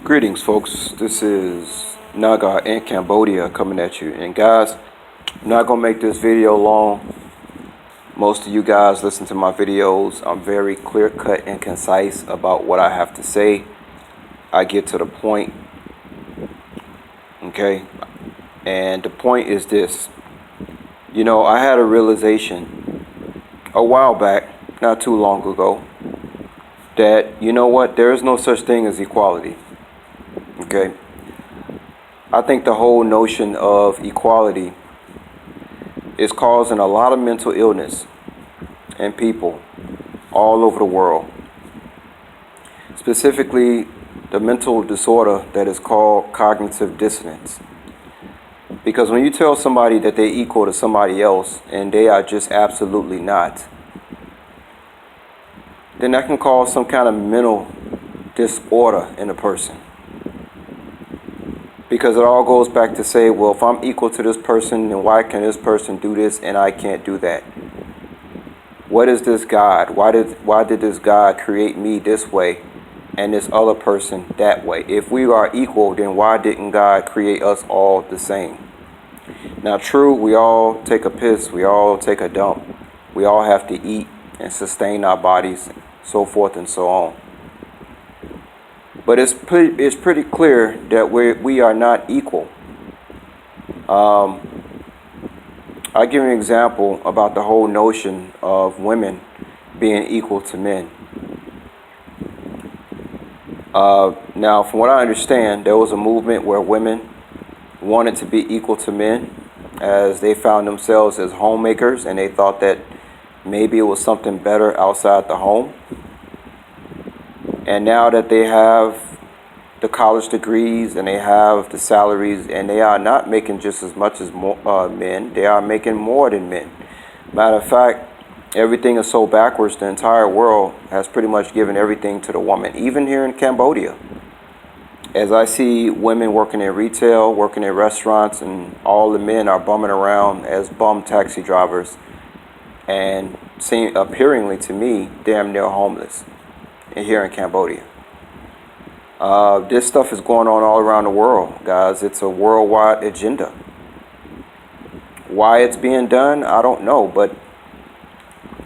Greetings, folks. This is Naga in Cambodia coming at you. And guys, I'm not going to make this video long. Most of you guys listen to my videos. I'm very clear cut and concise about what I have to say. I get to the point. Okay? And the point is this. I had a realization a while back, not too long ago, that there is no such thing as equality. Okay? I think the whole notion of equality is causing a lot of mental illness in people all over the world. Specifically, the mental disorder that is called cognitive dissonance. Because when you tell somebody that they're equal to somebody else and they are just absolutely not, then that can cause some kind of mental disorder in a person. Because it all goes back to say, well, if I'm equal to this person, then why can this person do this and I can't do that? What is this God? Why did this God create me this way and this other person that way? If we are equal, then why didn't God create us all the same? Now, true, we all take a piss, we all take a dump, we all have to eat and sustain our bodies, so forth and so on. But it's pretty clear that we are not equal. I'll give you an example about the whole notion of women being equal to men. Now, from what I understand, there was a movement where women wanted to be equal to men as they found themselves as homemakers and they thought that maybe it was something better outside the home. And now that they have the college degrees and they have the salaries and they are not making just as much as men, they are making more than men. Matter of fact, everything is so backwards, the entire world has pretty much given everything to the woman, even here in Cambodia. As I see women working in retail, working in restaurants, and all the men are bumming around as bum taxi drivers and appearingly to me, damn near homeless here in Cambodia. This stuff is going on all around the world, guys. It's a worldwide agenda. Why it's being done, I don't know, but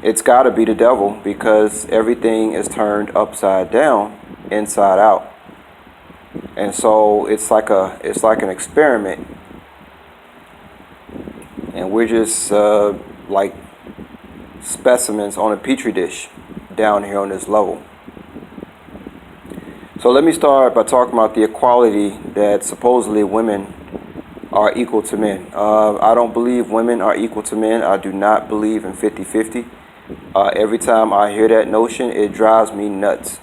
it's got to be the devil because everything is turned upside down, inside out. And so it's like an experiment, and we're just like specimens on a petri dish down here on this level. So let me start by talking about the equality that supposedly women are equal to men. I don't believe women are equal to men. I do not believe in 50-50. Every time I hear that notion, it drives me nuts.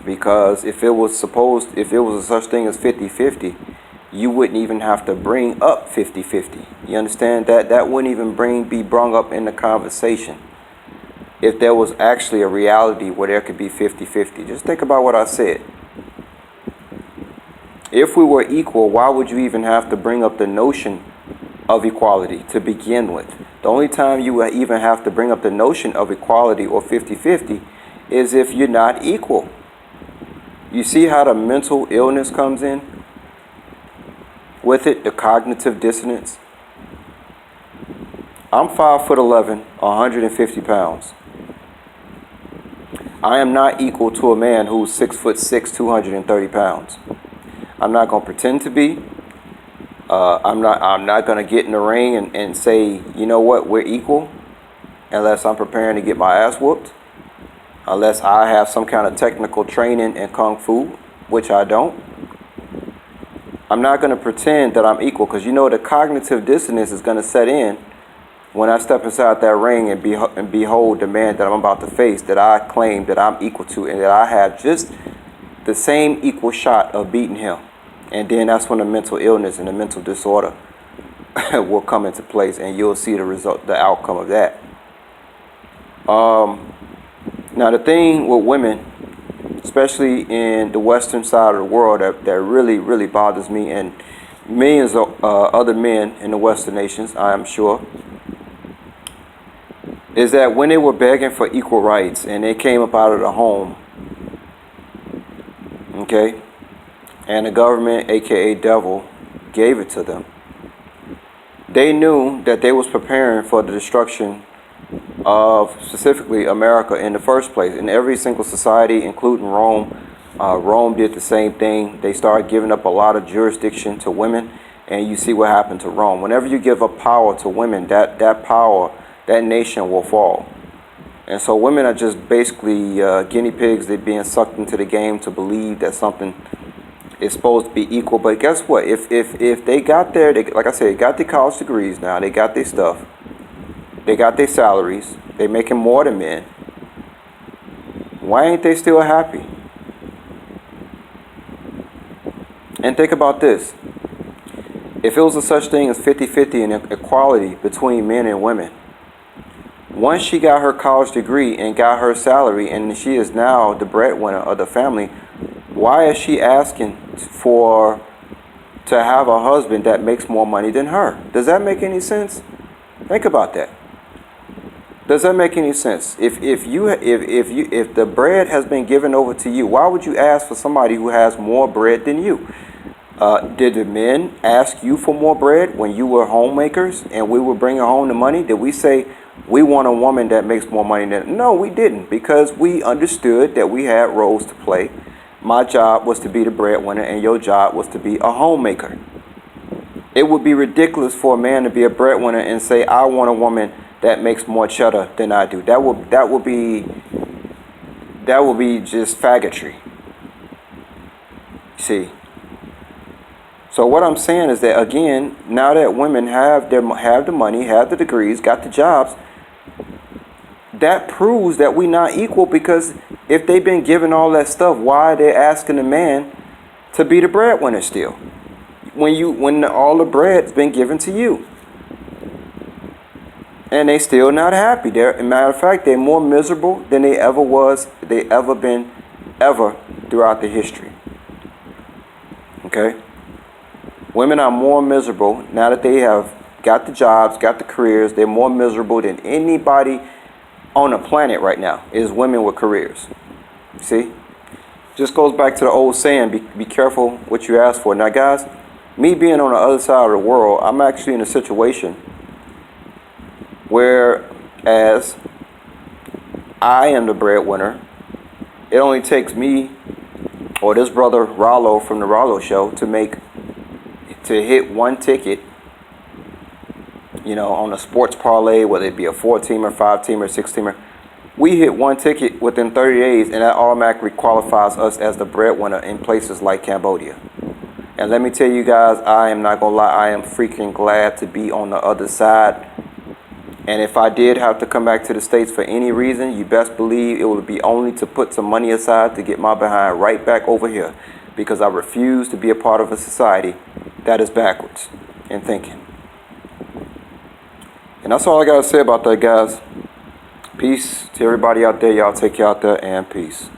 Because if it was a such thing as 50-50, you wouldn't even have to bring up 50-50. You understand that? That wouldn't even be brung up in the conversation. If there was actually a reality where there could be 50-50. Just think about what I said. If we were equal, why would you even have to bring up the notion of equality to begin with? The only time you even have to bring up the notion of equality or 50-50 is if you're not equal. You see how the mental illness comes in? With it, the cognitive dissonance. I'm 5'11", 150 pounds. I am not equal to a man who's 6'6", 230 pounds. I'm not going to pretend to be. I'm not going to get in the ring and say, you know what, we're equal, unless I'm preparing to get my ass whooped. Unless I have some kind of technical training in Kung Fu, which I don't. I'm not going to pretend that I'm equal because the cognitive dissonance is going to set in when I step inside that ring and behold the man that I'm about to face, that I claim that I'm equal to and that I have just the same equal shot of beating him. And then that's when the mental illness and the mental disorder will come into place and you'll see the outcome of that. Now, the thing with women, especially in the western side of the world, that really, really bothers me, and millions of other men in the western nations, I am sure, is that when they were begging for equal rights and they came up out of the home, okay, and the government, aka devil, gave it to them. They knew that they was preparing for the destruction of specifically America in the first place. In every single society, including Rome, Rome did the same thing. They started giving up a lot of jurisdiction to women, and you see what happened to Rome. Whenever you give up power to women, that power, that nation will fall. And so women are just basically guinea pigs. They're being sucked into the game to believe that something is supposed to be equal. But guess what? If they got there, like I said, they got their college degrees now. They got their stuff. They got their salaries. They're making more than men. Why ain't they still happy? And think about this. If it was a such thing as 50-50 and equality between men and women, once she got her college degree and got her salary and she is now the breadwinner of the family, why is she asking to have a husband that makes more money than her? Does that make any sense? Think about that. Does that make any sense? If the bread has been given over to you, why would you ask for somebody who has more bread than you? Did the men ask you for more bread when you were homemakers and we were bringing home the money? Did we say we want a woman that makes more money than? No, we didn't, because we understood that we had roles to play. My job was to be the breadwinner and your job was to be a homemaker. It would be ridiculous for a man to be a breadwinner and say, I want a woman that makes more cheddar than I do. That would be just faggotry. See. So what I'm saying is that, again, now that women have the money, have the degrees, got the jobs, that proves that we're not equal, because if they've been given all that stuff, why are they asking the man to be the breadwinner still? When all the bread's been given to you. And they still not happy. As a matter of fact, they're more miserable than they ever been throughout the history. Okay? Women are more miserable now that they have got the jobs, got the careers. They're more miserable than anybody on the planet right now is women with careers. See? Just goes back to the old saying, be careful what you ask for. Now, guys, me being on the other side of the world, I'm actually in a situation whereas I am the breadwinner, it only takes me or this brother Rollo from the Rollo Show to hit one ticket, on a sports parlay, whether it be a 4-teamer, 5-teamer, 6-teamer. We hit one ticket within 30 days, and that automatically qualifies us as the breadwinner in places like Cambodia. And let me tell you guys, I am not going to lie, I am freaking glad to be on the other side. And if I did have to come back to the States for any reason, you best believe it would be only to put some money aside to get my behind right back over here, because I refuse to be a part of a society that is backwards in thinking. And that's all I got to say about that, guys. Peace to everybody out there. Y'all take care out there, and peace.